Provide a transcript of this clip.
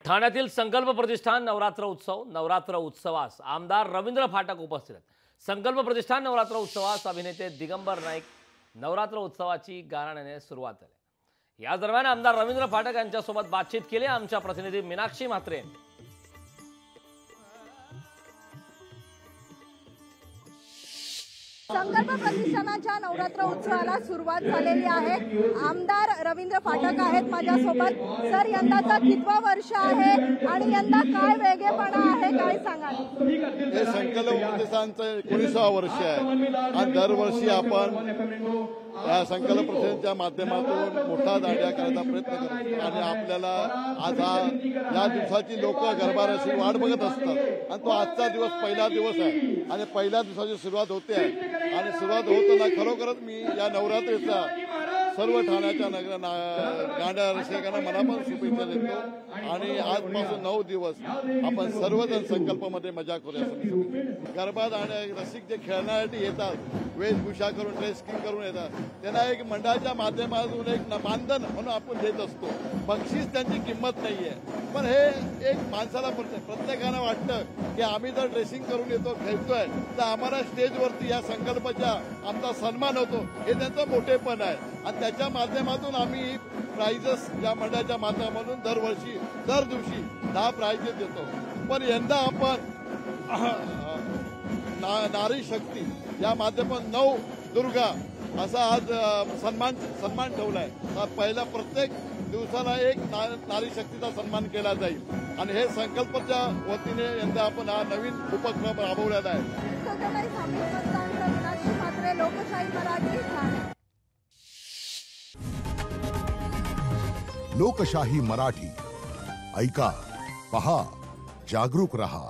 ठाण्यातील संकल्प प्रतिष्ठान नवरात्र उत्सवास आमदार रवींद्र फाटक उपस्थित आहेत। संकल्प प्रतिष्ठान नवरात्र उत्सवास अभिनेते दिगंबर नाईक नवरात्र उत्सवाची गाण्याने सुरुवात झाली। या दरम्यान आमदार रवींद्र फाटक यांच्यासोबत बातचीत केली आमच्या प्रतिनिधी मीनाक्षी म्हात्रे यांनी। संकल्प प्रतिष्ठानाच्या नवरात्र उत्सवाला सुरुवात झालेली आहे। आमदार रवींद्र फाटक आहेत माझ्यासोबत। सर, यंदाचा कितवा वर्ष आहे आणि यंदा काय वेगळेपणा आहे, काय सांगाल? हे संकल्प प्रतिष्ठानचं 19वा वर्ष आहे आणि दरवर्षी आपण या संकल्प प्रतिष्ठानच्या माध्यमातून मोठा दांड्या करायचा प्रयत्न करतो आणि आपल्याला आज या दिवसाची लोक गरबारशी वाट बघत असतात आणि तो आजचा दिवस पहिला दिवस आहे आणि पहिल्या दिवसाची सुरुवात होते आहे आणि सुरुवात होताना खरोखरच मी या नवरात्रीचा सर्व ठाण्याच्या गाण्या रसिकांना मनापासून शुभेच्छा देतो आणि आजपासून 9 दिवस आपण सर्वजण संकल्पामध्ये मजा करूया। गरबा दांड्या रसिक जे खेळण्यासाठी येतात, वेशभूषा करून ड्रेसिंग करून येतात, त्यांना एक मंडळाच्या माध्यमातून एक मानधन म्हणून आपण देत असतो। बक्षीस त्यांची किंमत नाहीये, पण हे एक माणसाला प्रत्येकानं वाटतं की आम्ही जर ड्रेसिंग करून येतो, खेळतोय, तर आम्हाला स्टेजवरती या संकल्पाच्या आमचा सन्मान होतो, हे त्यांचं मोठेपण आहे आणि त्याच्या माध्यमातून आम्ही प्राइजेस या मंडळाच्या माध्यमातून दरवर्षी दर दिवशी 10 प्राइजेस देतो। पण यंदा आपण नारी शक्ती या माध्यमातून 9 दुर्गा असा आज सन्मान ठेवलाय। पहिला प्रत्येक दिवसाला एक नारी शक्तीचा सन्मान केला जाईल आणि हे संकल्पच्या वतीने यंदा आपण हा नवीन उपक्रम राबवलेला आहे। लोकशाही मराठी ऐका, पहा, जागरूक रहा।